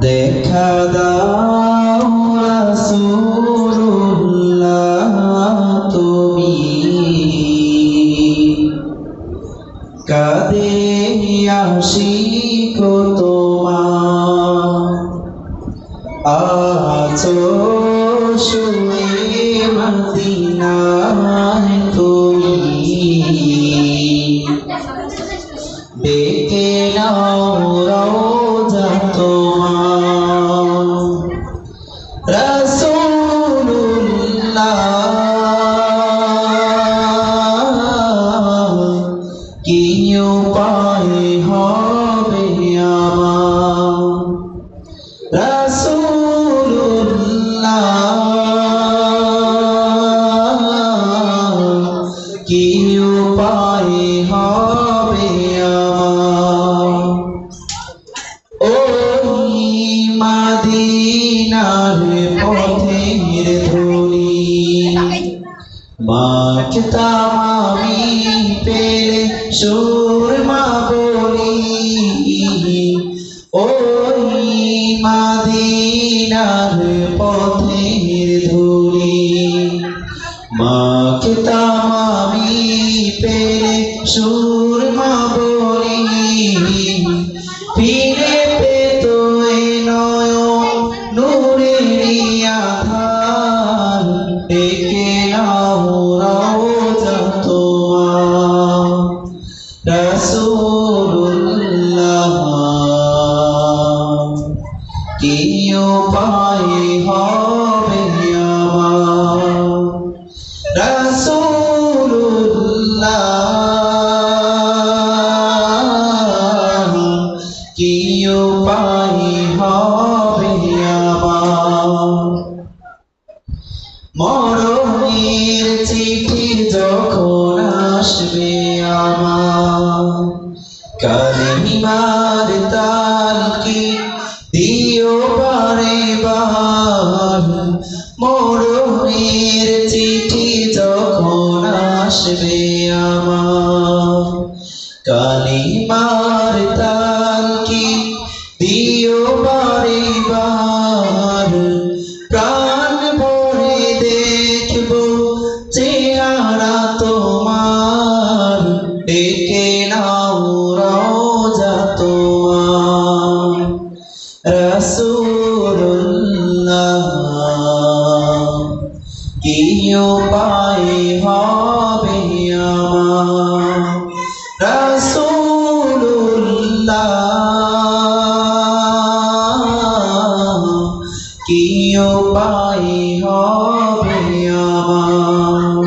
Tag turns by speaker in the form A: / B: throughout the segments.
A: দেখা দাও রাসূলুল্লাহ তুমি কাঁদে আশিক তোমার আছো শুয়ে মদিনায় তুমি ডেকে নাও রওজা তোমার রাসূলুল্লাহ কি উপায় হবে আমার রাসূলুল্লাহ কি উপায় হবে আমার ওই মদিনার পথের ধুলি মাখতাম আমি পেলে সুরমা বলি ওই মদিনার পথের ধুলি মাখতাম আমি পেলে সুরমা বলি ফিরে পেত এ নয়ন নূরের আধার ডেকে নাও রওজা তোমার রাসূলুল্লাহ কি উপায় হবে আমার রাসূলুল্লাহ কি উপায় হবে আমার মরণের চিঠি যখন আসবে আমার কালিমার তালকি দিও বারে বার মরণের চিঠি যখন আসবে আমার কালিমার তালকি দিও বারে বার প্রাণ ভরে দেখব চেহারা তোমার ডেকে নাও রওজা তোমার রাসূলুল্লাহ কি উপায় হবে আমার রাসূলুল্লাহ কি উপায় হবে আমার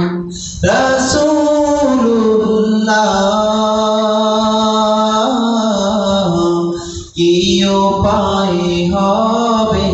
A: রাসূলুল্লাহ কি উপায় হবে